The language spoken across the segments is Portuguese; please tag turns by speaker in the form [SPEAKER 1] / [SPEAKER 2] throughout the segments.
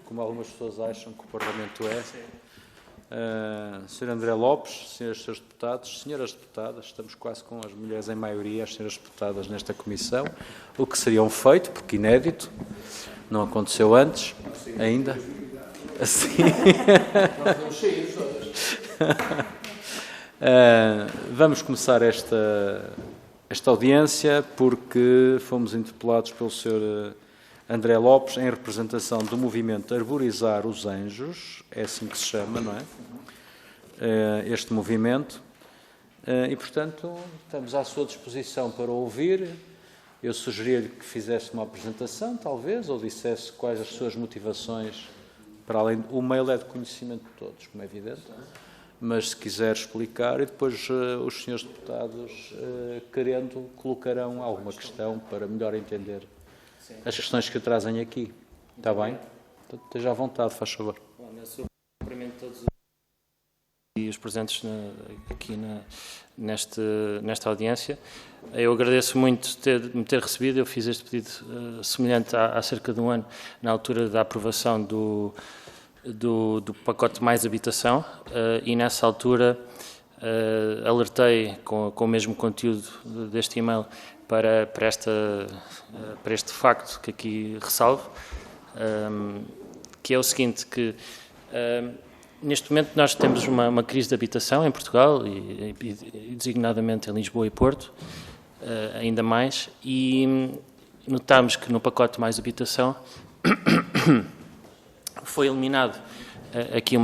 [SPEAKER 1] Como algumas pessoas acham que o Parlamento é. Sr. André Lopes, senhores e senhores deputados, senhoras deputadas, estamos quase com as mulheres em maioria, as senhoras deputadas nesta comissão, o que seria um feito, porque inédito, não aconteceu antes, ainda. Assim. Vamos começar esta audiência porque fomos interpelados pelo Sr. André Lopes em representação do movimento Arborizar os Anjos, é assim que se chama, não é? Este movimento. E, portanto, estamos à sua disposição para ouvir. Eu sugeri-lhe que fizesse uma apresentação, talvez, ou dissesse quais as suas motivações, para além... O mail é de conhecimento de todos, como é evidente, mas se quiser explicar, e depois os senhores deputados, querendo, colocarão alguma questão para melhor entender as questões que trazem aqui. Está bem? Então, esteja à vontade, faz favor.
[SPEAKER 2] Bom, eu sou cumprimento todos e os presentes aqui nesta audiência. Eu agradeço muito me ter recebido. Eu fiz este pedido semelhante há cerca de um ano, na altura da aprovação do pacote Mais Habitação, e nessa altura alertei com o mesmo conteúdo deste e-mail para este facto que aqui ressalvo, que é o seguinte, que neste momento nós temos uma crise de habitação em Portugal e designadamente em Lisboa e Porto, ainda mais, e notamos que no pacote Mais Habitação foi eliminado aqui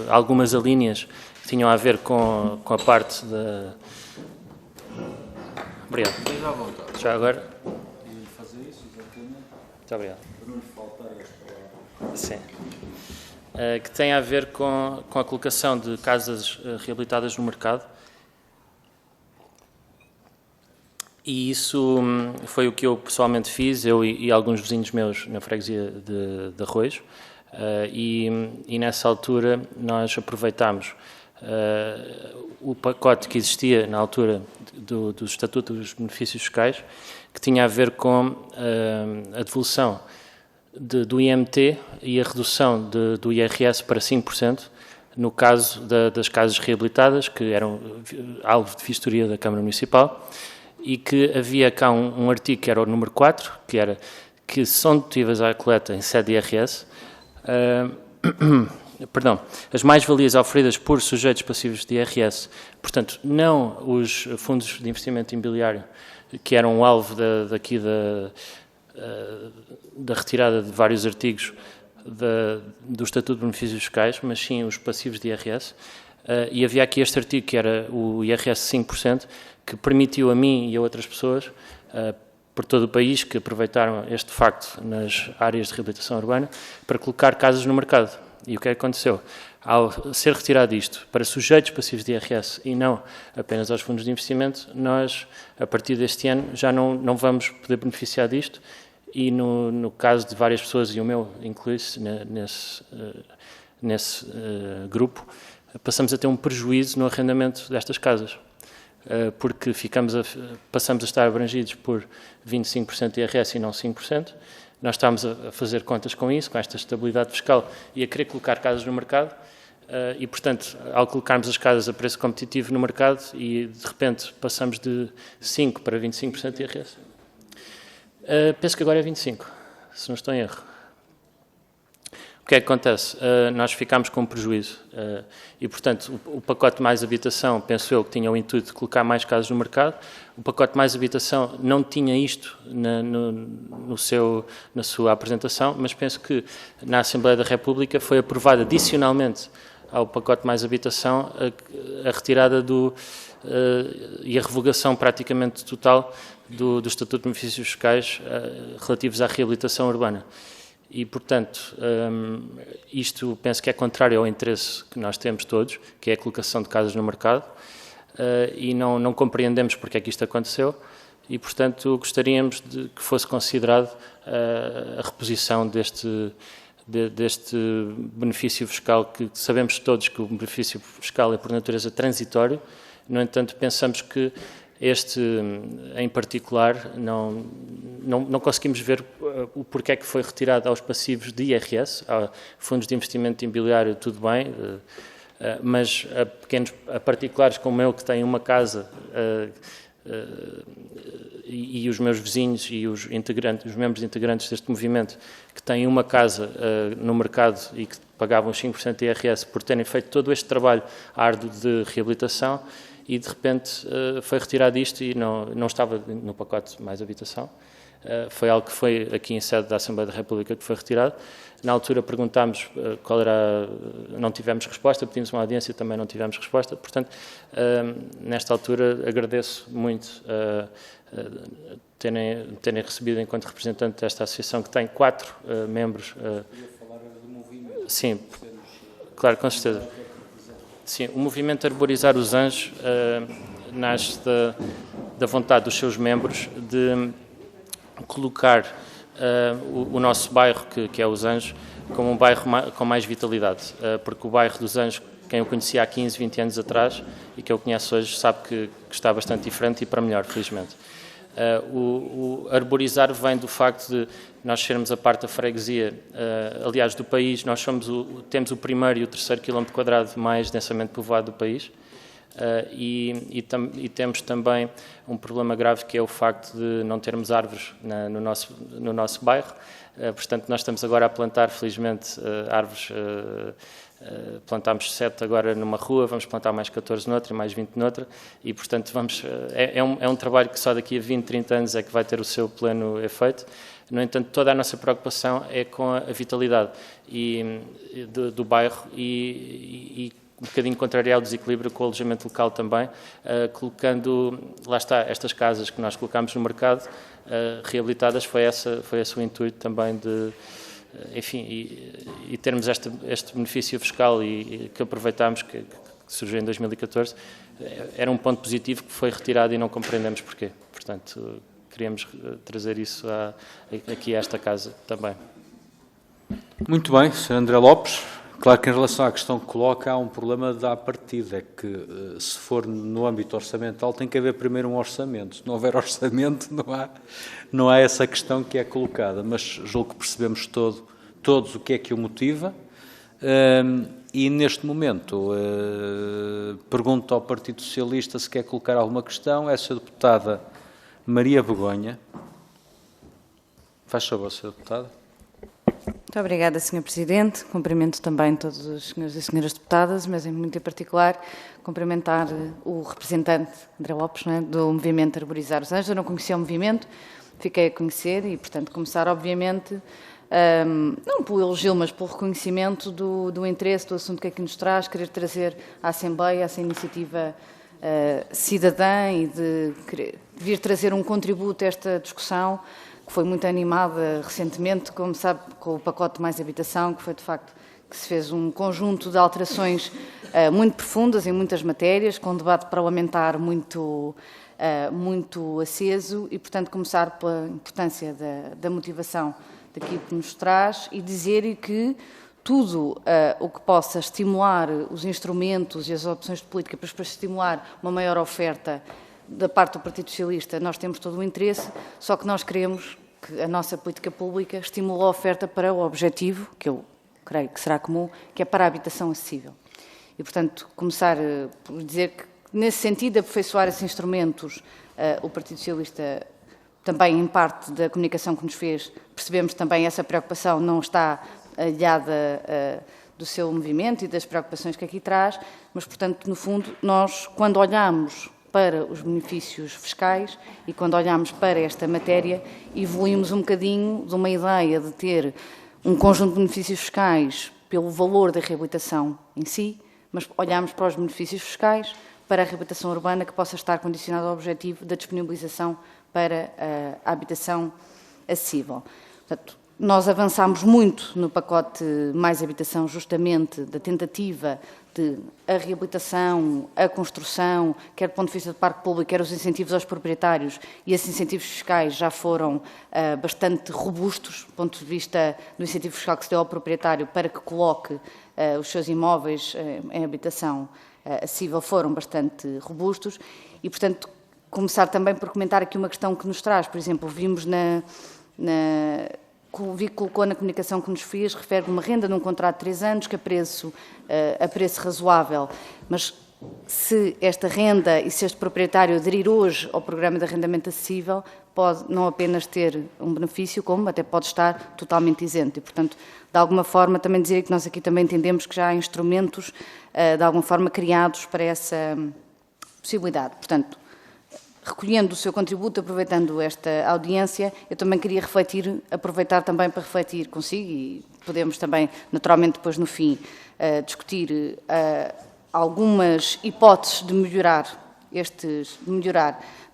[SPEAKER 2] algumas alíneas que tinham a ver com a parte da... Obrigado.
[SPEAKER 1] Esteja à vontade.
[SPEAKER 2] Já agora?
[SPEAKER 1] E fazer isso, exatamente.
[SPEAKER 2] Muito obrigado.
[SPEAKER 1] Para não lhe faltar esta palavra.
[SPEAKER 2] Sim. Que tem a ver com a colocação de casas reabilitadas no mercado. E isso foi o que eu pessoalmente fiz, eu e alguns vizinhos meus na freguesia de Arroios. E nessa altura nós aproveitámos o pacote que existia na altura do Estatuto dos Benefícios Fiscais, que tinha a ver com a devolução do IMT e a redução do IRS para 5%, no caso das casas reabilitadas, que eram alvo de vistoria da Câmara Municipal, e que havia cá um artigo que era o número 4, que são dedutíveis à coleta em sede de IRS, as mais-valias oferidas por sujeitos passivos de IRS, portanto, não os fundos de investimento imobiliário, que eram o alvo da retirada de vários artigos do Estatuto de Benefícios Fiscais, mas sim os passivos de IRS. E havia aqui este artigo, que era o IRS 5%, que permitiu a mim e a outras pessoas, por todo o país, que aproveitaram este facto nas áreas de reabilitação urbana, para colocar casas no mercado. E o que aconteceu? Ao ser retirado isto para sujeitos passivos de IRS e não apenas aos fundos de investimento, nós, a partir deste ano, já não vamos poder beneficiar disto, e no caso de várias pessoas, e o meu inclui-se nesse grupo, passamos a ter um prejuízo no arrendamento destas casas, porque passamos a estar abrangidos por 25% de IRS e não 5%. Nós estamos a fazer contas com isso, com esta estabilidade fiscal, e a querer colocar casas no mercado, e, portanto, ao colocarmos as casas a preço competitivo no mercado e, de repente, passamos de 5% para 25% de IRS. Penso que agora é 25%, se não estou em erro. O que é que acontece? Nós ficámos com um prejuízo e, portanto, o pacote Mais Habitação, penso eu, que tinha o intuito de colocar mais casas no mercado. O pacote Mais Habitação não tinha isto na sua apresentação, mas penso que na Assembleia da República foi aprovada adicionalmente ao pacote Mais Habitação a retirada e a revogação praticamente total do Estatuto de Benefícios Fiscais relativos à reabilitação urbana. E, portanto, isto penso que é contrário ao interesse que nós temos todos, que é a colocação de casas no mercado, e não compreendemos porque é que isto aconteceu, e, portanto, gostaríamos de que fosse considerado a reposição deste benefício fiscal, que sabemos todos que o benefício fiscal é, por natureza, transitório. No entanto, pensamos que Este, em particular, não conseguimos ver o porquê é que foi retirado aos passivos de IRS, a fundos de investimento imobiliário, tudo bem, mas a particulares como eu, que têm uma casa, e os meus vizinhos e os membros integrantes deste movimento, que têm uma casa no mercado e que pagavam 5% de IRS por terem feito todo este trabalho árduo de reabilitação, e de repente foi retirado isto e não estava no pacote mais habitação. Foi algo que foi aqui em sede da Assembleia da República que foi retirado. Na altura perguntámos qual era, não tivemos resposta, pedimos uma audiência, também não tivemos resposta. Portanto, nesta altura agradeço muito terem recebido enquanto representante desta associação, que tem 4 membros.
[SPEAKER 1] Queria falar do movimento.
[SPEAKER 2] Sim, claro, com certeza. Sim, o movimento Arborizar os Anjos nasce da vontade dos seus membros de colocar o nosso bairro, que é os Anjos, como um bairro com mais vitalidade, porque o bairro dos Anjos, quem eu conhecia há 15, 20 anos atrás e que eu conheço hoje, sabe que está bastante diferente e para melhor, felizmente. O arborizar vem do facto de nós sermos a parte da freguesia, aliás, do país, nós temos o primeiro e o terceiro quilómetro quadrado mais densamente povoado do país, e temos também um problema grave, que é o facto de não termos árvores no nosso bairro. Portanto, nós estamos agora a plantar, felizmente, árvores. Plantámos 7 agora numa rua, vamos plantar mais 14 noutra e mais 20 noutra, e portanto é um trabalho que só daqui a 20, 30 anos é que vai ter o seu pleno efeito. No entanto, toda a nossa preocupação é com a vitalidade do bairro e um bocadinho contrariar o desequilíbrio com o alojamento local também, colocando, lá está, estas casas que nós colocámos no mercado, reabilitadas, foi esse o intuito também de, enfim, e termos este benefício fiscal e que aproveitámos, que surgiu em 2014, era um ponto positivo que foi retirado e não compreendemos porquê. Portanto, queríamos trazer isso aqui a esta casa também.
[SPEAKER 1] Muito bem, Sr. André Lopes. Claro que em relação à questão que coloca, há um problema à partida, é que se for no âmbito orçamental tem que haver primeiro um orçamento. Se não houver orçamento, não há essa questão que é colocada, mas julgo que percebemos todos o que é que o motiva, e neste momento pergunto ao Partido Socialista se quer colocar alguma questão. É a Sra. Deputada Maria Begonha. Faz favor, Sra. Deputada.
[SPEAKER 3] Muito obrigada, Sr. Presidente. Cumprimento também todos os senhores e senhoras deputadas, mas muito em particular cumprimentar o representante André Lopes, não é, do movimento Arborizar os Anjos. Eu não conhecia o movimento, fiquei a conhecer e, portanto, começar, obviamente, não pelo elogio, mas pelo reconhecimento do interesse do assunto que aqui nos traz, querer trazer à Assembleia essa iniciativa cidadã e de vir trazer um contributo a esta discussão, que foi muito animada recentemente, como sabe, com o pacote Mais Habitação, que foi de facto que se fez um conjunto de alterações muito profundas em muitas matérias, com um debate parlamentar muito aceso, e portanto começar pela importância da motivação daquilo que nos traz e dizer que tudo o que possa estimular os instrumentos e as opções de política para estimular uma maior oferta da parte do Partido Socialista, nós temos todo o interesse, só que nós queremos que a nossa política pública estimule a oferta para o objetivo, que eu creio que será comum, que é para a habitação acessível. E, portanto, começar por dizer que, nesse sentido, aperfeiçoar esses instrumentos, o Partido Socialista, também em parte da comunicação que nos fez, percebemos também essa preocupação não está alheada do seu movimento e das preocupações que aqui traz, mas, portanto, no fundo, nós, quando olhamos para os benefícios fiscais e quando olhamos para esta matéria, evoluímos um bocadinho de uma ideia de ter um conjunto de benefícios fiscais pelo valor da reabilitação em si, mas olhamos para os benefícios fiscais para a reabilitação urbana que possa estar condicionada ao objetivo da disponibilização para a habitação acessível. Portanto, nós avançámos muito no pacote Mais Habitação, justamente da tentativa de a reabilitação, a construção, quer do ponto de vista do parque público, quer os incentivos aos proprietários, e esses incentivos fiscais já foram bastante robustos, do ponto de vista do incentivo fiscal que se deu ao proprietário para que coloque os seus imóveis em habitação acessível, foram bastante robustos, e, portanto, começar também por comentar aqui uma questão que nos traz. Por exemplo, vimos colocou na comunicação que nos fez, refere uma renda num contrato de 3 anos, que a preço razoável. Mas se esta renda e se este proprietário aderir hoje ao programa de arrendamento acessível, pode não apenas ter um benefício, como até pode estar totalmente isento. E, portanto, de alguma forma, também dizer que nós aqui também entendemos que já há instrumentos, de alguma forma, criados para essa possibilidade. Portanto, recolhendo o seu contributo, aproveitando esta audiência, eu também queria aproveitar também para refletir consigo, e podemos também, naturalmente, depois no fim, discutir algumas hipóteses de melhorar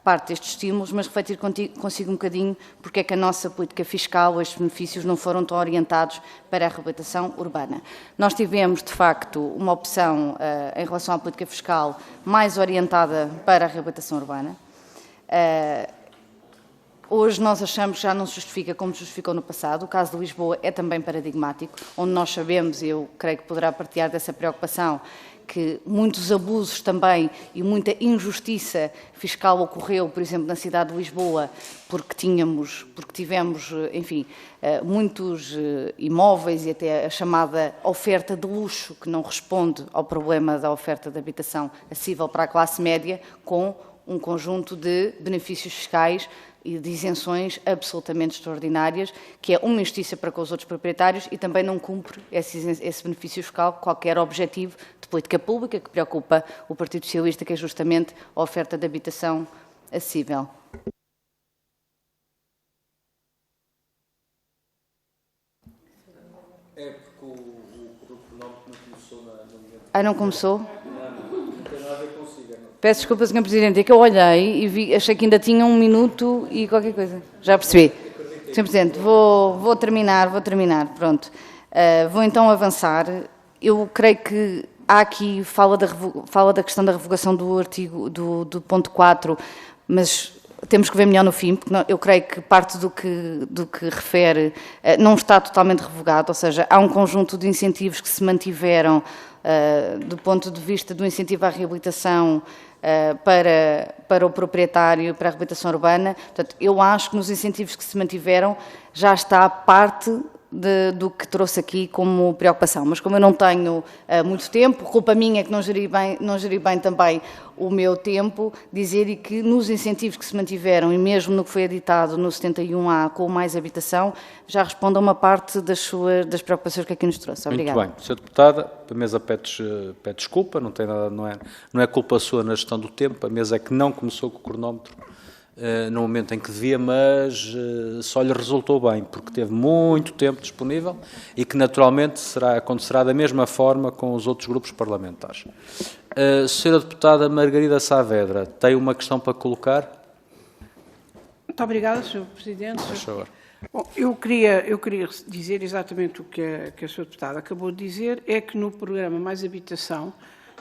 [SPEAKER 3] parte destes estímulos, mas refletir consigo um bocadinho porque é que a nossa política fiscal, estes benefícios, não foram tão orientados para a reabilitação urbana. Nós tivemos, de facto, uma opção em relação à política fiscal mais orientada para a reabilitação urbana. Hoje nós achamos que já não se justifica como se justificou no passado. O caso de Lisboa é também paradigmático, onde nós sabemos, e eu creio que poderá partilhar dessa preocupação, que muitos abusos também e muita injustiça fiscal ocorreu, por exemplo, na cidade de Lisboa, porque tivemos, enfim, muitos imóveis e até a chamada oferta de luxo, que não responde ao problema da oferta de habitação acessível para a classe média, com um conjunto de benefícios fiscais e de isenções absolutamente extraordinárias, que é uma injustiça para com os outros proprietários e também não cumpre esse benefício fiscal qualquer objetivo de política pública que preocupa o Partido Socialista, que é justamente a oferta de habitação acessível.
[SPEAKER 1] É porque o pronome não começou no momento.
[SPEAKER 3] Ah, não começou?
[SPEAKER 1] Não tem nada a ver consigo.
[SPEAKER 3] Peço desculpa, Sr. Presidente, é que eu olhei e achei que ainda tinha 1 minuto e qualquer coisa. Já percebi. Sr. Presidente, vou terminar, pronto. Vou então avançar. Eu creio que há aqui, fala da questão da revogação do artigo, do ponto 4, mas temos que ver melhor no fim, porque eu creio que parte do que refere não está totalmente revogado, ou seja, há um conjunto de incentivos que se mantiveram do ponto de vista do incentivo à reabilitação para o proprietário, para a reabilitação urbana. Portanto, eu acho que nos incentivos que se mantiveram já está parte do que trouxe aqui como preocupação. Mas como eu não tenho muito tempo, culpa minha que não geri bem também o meu tempo, dizer que nos incentivos que se mantiveram e mesmo no que foi editado no 71A com mais habitação, já responde a uma parte das preocupações que aqui nos trouxe. Obrigada.
[SPEAKER 1] Muito bem. Sra. Deputada, a mesa pede desculpa, não tem nada, não é culpa sua na gestão do tempo, a mesa é que não começou com o cronómetro no momento em que devia, mas só lhe resultou bem, porque teve muito tempo disponível e que naturalmente acontecerá da mesma forma com os outros grupos parlamentares. Sra. Deputada Margarida Saavedra, tem uma questão para colocar?
[SPEAKER 4] Muito obrigada, Sr. Presidente.
[SPEAKER 1] Por favor.
[SPEAKER 4] Bom, eu queria dizer exatamente o que a Sra. Deputada acabou de dizer, é que no programa Mais Habitação,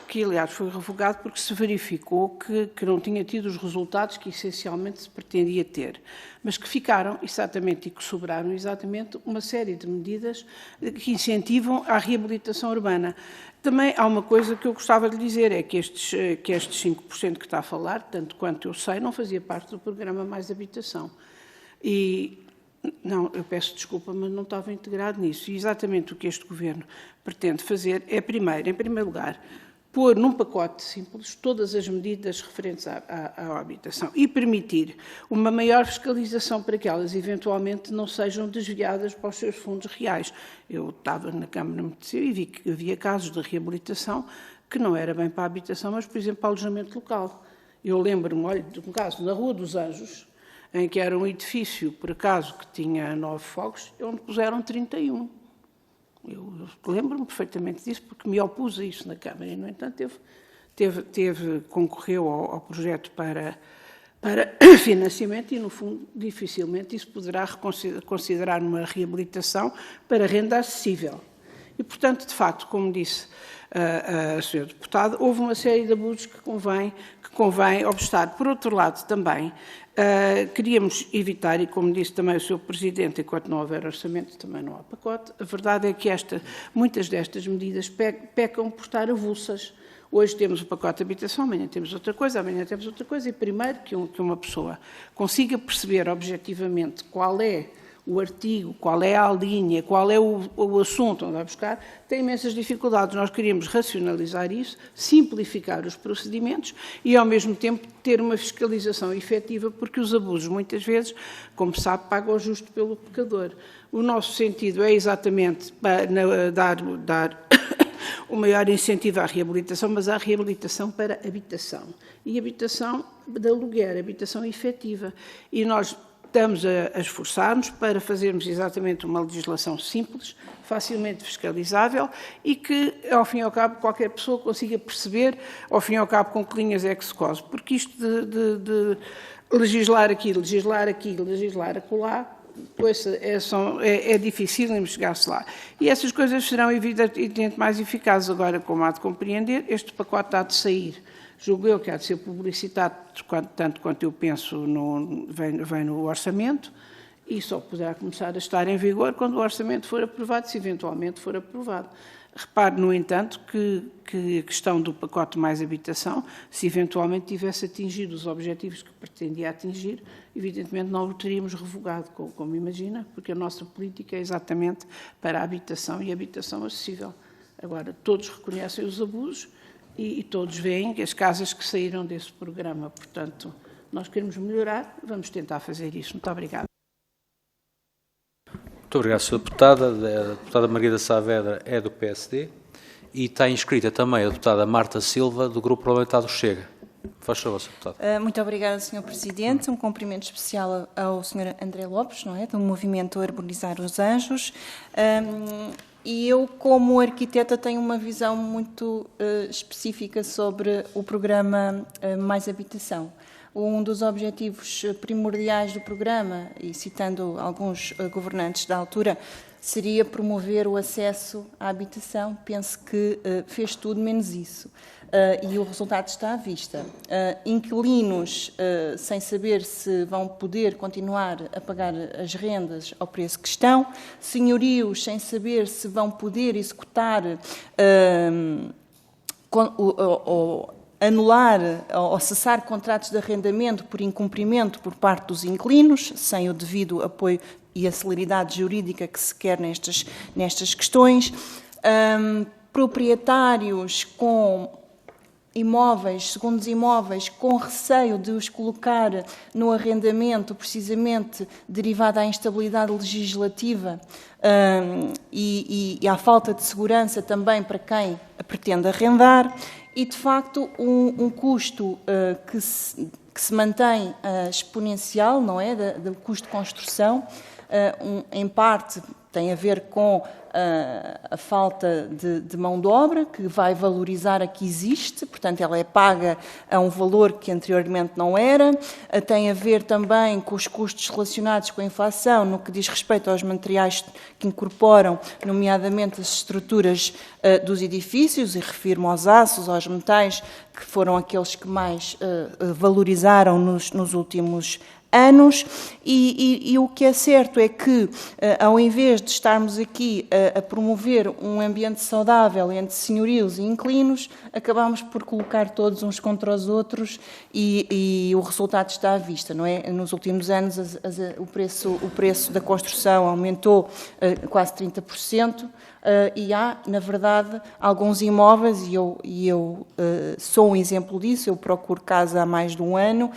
[SPEAKER 4] que aliás foi revogado porque se verificou que não tinha tido os resultados que essencialmente se pretendia ter, mas que ficaram exatamente e que sobraram exatamente uma série de medidas que incentivam a reabilitação urbana. Também há uma coisa que eu gostava de dizer, é que estes 5% que está a falar, tanto quanto eu sei, não fazia parte do programa Mais Habitação. Não, eu peço desculpa, mas não estava integrado nisso. E exatamente o que este Governo pretende fazer é, em primeiro lugar, pôr num pacote simples todas as medidas referentes à habitação e permitir uma maior fiscalização para que elas eventualmente não sejam desviadas para os seus fundos reais. Eu estava na Câmara de Medicina e vi que havia casos de reabilitação que não era bem para a habitação, mas, por exemplo, para alojamento local. Eu lembro-me, de um caso na Rua dos Anjos, em que era um edifício, por acaso, que tinha 9 fogos, onde puseram 31. Eu lembro-me perfeitamente disso, porque me opus a isso na Câmara e, no entanto, concorreu ao projeto para financiamento e, no fundo, dificilmente isso poderá considerar uma reabilitação para renda acessível. E, portanto, de facto, como disse a Sra. Deputada, houve uma série de abusos que convém obstar. Por outro lado, também, queríamos evitar, e como disse também o Sr. Presidente, enquanto não houver orçamento também não há pacote, a verdade é que muitas destas medidas pecam por estar avulsas. Hoje temos o pacote de habitação, amanhã temos outra coisa, e primeiro que uma pessoa consiga perceber objetivamente qual é o artigo, qual é a linha, qual é o assunto onde vai buscar, tem imensas dificuldades. Nós queríamos racionalizar isso, simplificar os procedimentos e, ao mesmo tempo, ter uma fiscalização efetiva, porque os abusos, muitas vezes, como sabe, pagam o justo pelo pecador. O nosso sentido é exatamente dar o maior incentivo à reabilitação, mas à reabilitação para habitação. E habitação de aluguer, habitação efetiva. E nós estamos a esforçar-nos para fazermos exatamente uma legislação simples, facilmente fiscalizável e que, ao fim e ao cabo, qualquer pessoa consiga perceber, ao fim e ao cabo, com que linhas é que se cose. Porque isto de legislar aqui, legislar acolá, é difícil chegar-se lá. E essas coisas serão, evidentemente, mais eficazes. Agora, como há de compreender, este pacote há de sair. Julgo eu que há de ser publicitado, tanto quanto eu penso, vem no orçamento, e só poderá começar a estar em vigor quando o orçamento for aprovado, se eventualmente for aprovado. Repare, no entanto, que a questão do pacote mais habitação, se eventualmente tivesse atingido os objetivos que pretendia atingir, evidentemente não o teríamos revogado, como imagina, porque a nossa política é exatamente para a habitação e a habitação acessível. Agora, todos reconhecem os abusos, e todos veem as casas que saíram desse programa. Portanto, nós queremos melhorar, vamos tentar fazer isso. Muito obrigada.
[SPEAKER 1] Muito obrigado, Sra. Deputada. A deputada Margarida Saavedra é do PSD e está inscrita também a deputada Marta Silva, do Grupo Parlamentar do Chega. Faz favor, Sra. Deputada.
[SPEAKER 5] Muito obrigada, Sr. Presidente. Um cumprimento especial ao Sr. André Lopes, não é, do Movimento Arborizar os Anjos. E eu, como arquiteta, tenho uma visão muito específica sobre o programa Mais Habitação. Um dos objetivos primordiais do programa, e citando alguns governantes da altura, seria promover o acesso à habitação. Penso que fez tudo menos isso. E o resultado está à vista. Inquilinos sem saber se vão poder continuar a pagar as rendas ao preço que estão, senhorios sem saber se vão poder executar ou anular ou cessar contratos de arrendamento por incumprimento por parte dos inquilinos, sem o devido apoio e a celeridade jurídica que se quer nestas questões, proprietários com imóveis, segundos imóveis, com receio de os colocar no arrendamento, precisamente derivado à instabilidade legislativa e à falta de segurança também para quem pretende arrendar, e, de facto, um custo que se mantém exponencial, não é, do custo de construção, em parte tem a ver com a falta de mão de obra, que vai valorizar a que existe, portanto, ela é paga a um valor que anteriormente não era, tem a ver também com os custos relacionados com a inflação, no que diz respeito aos materiais que incorporam, nomeadamente as estruturas dos edifícios, e refiro-me aos aços, aos metais, que foram aqueles que mais valorizaram nos últimos anos, e o que é certo é que, ao invés de estarmos aqui a promover um ambiente saudável entre senhorios e inquilinos, acabamos por colocar todos uns contra os outros e o resultado está à vista, não é? Nos últimos anos o preço da construção aumentou quase 30%, e há, na verdade, alguns imóveis, e eu sou um exemplo disso, eu procuro casa há mais de um ano,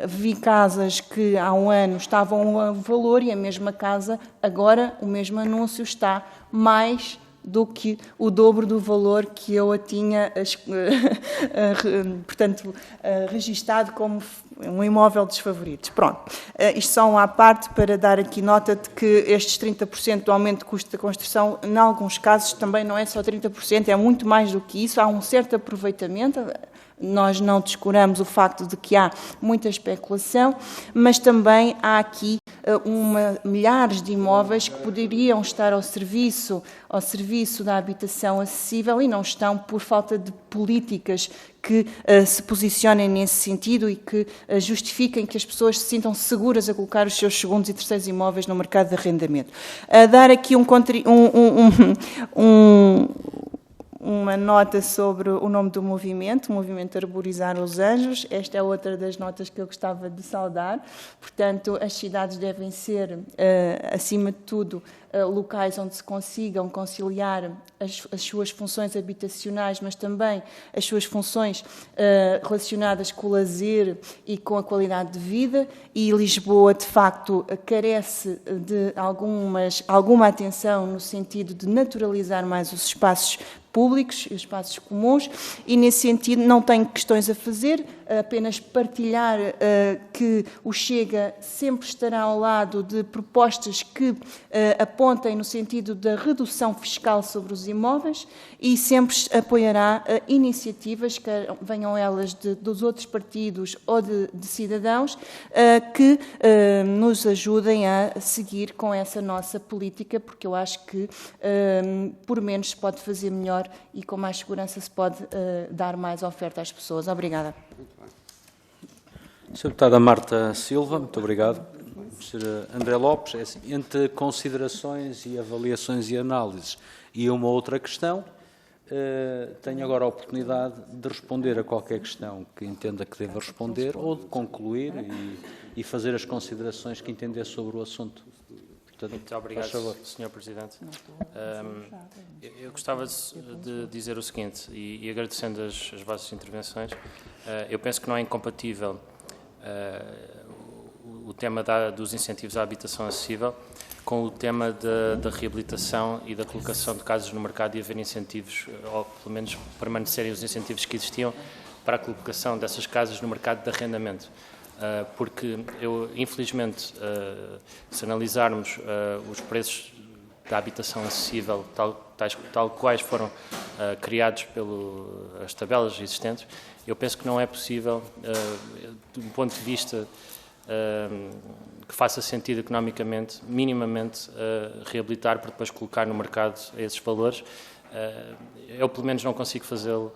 [SPEAKER 5] vi casas que há um ano estavam a valor e a mesma casa, agora o mesmo anúncio está mais do que o dobro do valor que eu a tinha, portanto, registado como um imóvel dos favoritos. Pronto, isto só à parte para dar aqui nota de que estes 30% do aumento de custo da construção, em alguns casos também não é só 30%, é muito mais do que isso, há um certo aproveitamento. Nós não descuramos o facto de que há muita especulação, mas também há aqui milhares de imóveis que poderiam estar ao serviço da habitação acessível e não estão por falta de políticas que se posicionem nesse sentido e que justifiquem que as pessoas se sintam seguras a colocar os seus segundos e terceiros imóveis no mercado de arrendamento. Dar aqui uma nota sobre o nome do movimento, o movimento Arborizar os Anjos. Esta é outra das notas que eu gostava de saudar. Portanto, as cidades devem ser, acima de tudo, locais onde se consigam conciliar as suas funções habitacionais, mas também as suas funções relacionadas com o lazer e com a qualidade de vida, e Lisboa, de facto, carece de alguma atenção no sentido de naturalizar mais os espaços públicos e os espaços comuns, e nesse sentido não tenho questões a fazer, apenas partilhar que o Chega sempre estará ao lado de propostas que apontem no sentido da redução fiscal sobre os imóveis e sempre apoiará iniciativas, quer venham elas dos outros partidos ou de cidadãos, que nos ajudem a seguir com essa nossa política, porque eu acho que por menos se pode fazer melhor e com mais segurança se pode dar mais oferta às pessoas. Obrigada.
[SPEAKER 1] Sra. Deputada Marta Silva, muito obrigado. Sr. André Lopes, é assim, entre considerações e avaliações e análises e uma outra questão, tenho agora a oportunidade de responder a qualquer questão que entenda que deva responder ou de concluir e fazer as considerações que entender sobre o assunto. Portanto,
[SPEAKER 2] muito obrigado, Sr. Presidente. Eu gostava de dizer o seguinte, e agradecendo as vossas intervenções, eu penso que não é incompatível o tema dos incentivos à habitação acessível com o tema da reabilitação e da colocação de casas no mercado e haver incentivos, ou pelo menos permanecerem os incentivos que existiam para a colocação dessas casas no mercado de arrendamento. Porque infelizmente, se analisarmos os preços da habitação acessível, tal quais foram criados pelas tabelas existentes, eu penso que não é possível, de um ponto de vista que faça sentido economicamente, minimamente, reabilitar para depois colocar no mercado esses valores. Eu, pelo menos, não consigo fazê-lo.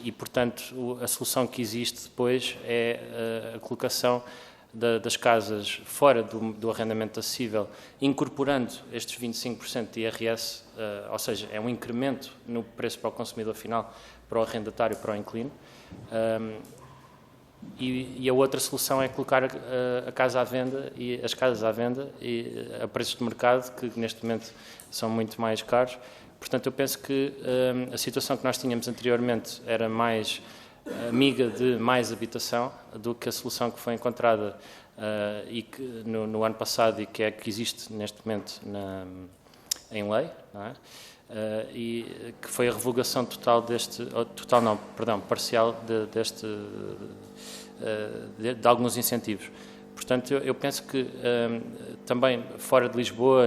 [SPEAKER 2] E, portanto, a solução que existe depois é a colocação das casas fora do arrendamento acessível, incorporando estes 25% de IRS, ou seja, é um incremento no preço para o consumidor final, para o arrendatário, para o inquilino. E a outra solução é colocar a casa à venda e as casas à venda a preços de mercado, que neste momento são muito mais caros. Portanto, eu penso que a situação que nós tínhamos anteriormente era mais amiga de mais habitação do que a solução que foi encontrada e que, no ano passado e que existe neste momento em lei, não é? E que foi a revogação total parcial de alguns incentivos. Portanto, eu penso que também fora de Lisboa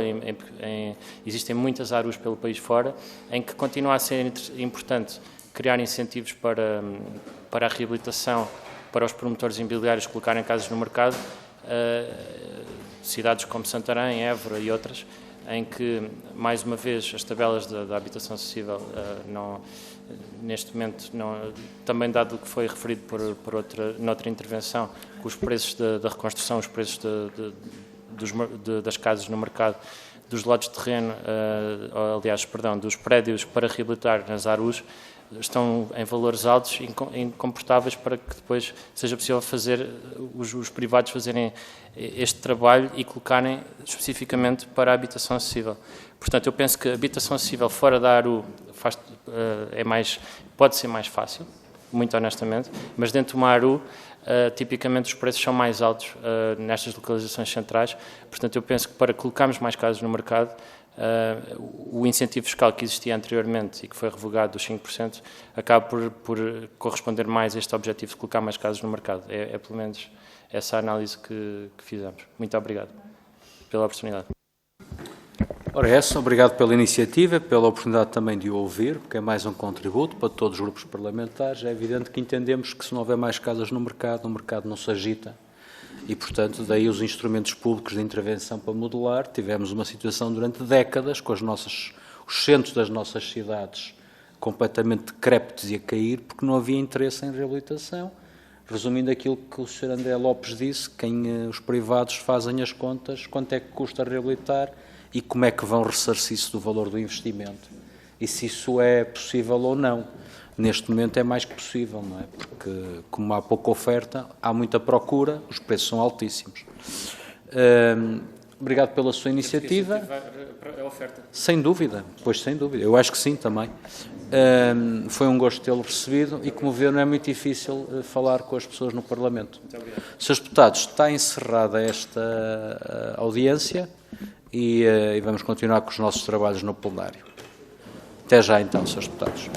[SPEAKER 2] existem muitas ARUs pelo país fora, em que continua a ser importante criar incentivos para a reabilitação, para os promotores imobiliários colocarem casas no mercado, cidades como Santarém, Évora e outras, em que, mais uma vez, as tabelas da habitação acessível, neste momento, também dado o que foi referido noutra intervenção, que os preços da reconstrução, os preços das casas no mercado, dos lotes de terreno, dos prédios para reabilitar nas ARUs, estão em valores altos e incomportáveis para que depois seja possível fazer os privados fazerem este trabalho e colocarem especificamente para a habitação acessível. Portanto, eu penso que a habitação acessível fora da ARU pode ser mais fácil, muito honestamente, mas dentro de uma ARU, tipicamente os preços são mais altos nestas localizações centrais. Portanto, eu penso que para colocarmos mais casas no mercado, o incentivo fiscal que existia anteriormente e que foi revogado dos 5%, acaba por corresponder mais a este objetivo de colocar mais casas no mercado. É pelo menos essa análise que fizemos. Muito obrigado pela oportunidade.
[SPEAKER 1] Ora, obrigado pela iniciativa, pela oportunidade também de o ouvir, porque é mais um contributo para todos os grupos parlamentares. É evidente que entendemos que se não houver mais casas no mercado não se agita e, portanto, daí os instrumentos públicos de intervenção para modular. Tivemos uma situação durante décadas com os centros das nossas cidades completamente decrépitos e a cair porque não havia interesse em reabilitação. Resumindo aquilo que o Sr. André Lopes disse, os privados fazem as contas, quanto é que custa reabilitar e como é que vão ressarcir-se do valor do investimento. E se isso é possível ou não. Neste momento é mais que possível, não é? Porque, como há pouca oferta, há muita procura, os preços são altíssimos. Obrigado pela sua iniciativa.
[SPEAKER 2] A oferta.
[SPEAKER 1] Sem dúvida, pois sem dúvida. Eu acho que sim também. Foi um gosto tê-lo recebido e, como vê, não é muito difícil falar com as pessoas no Parlamento.
[SPEAKER 2] Muito obrigado.
[SPEAKER 1] Srs. Deputados, está encerrada esta audiência e vamos continuar com os nossos trabalhos no plenário. Até já então, Srs. Deputados.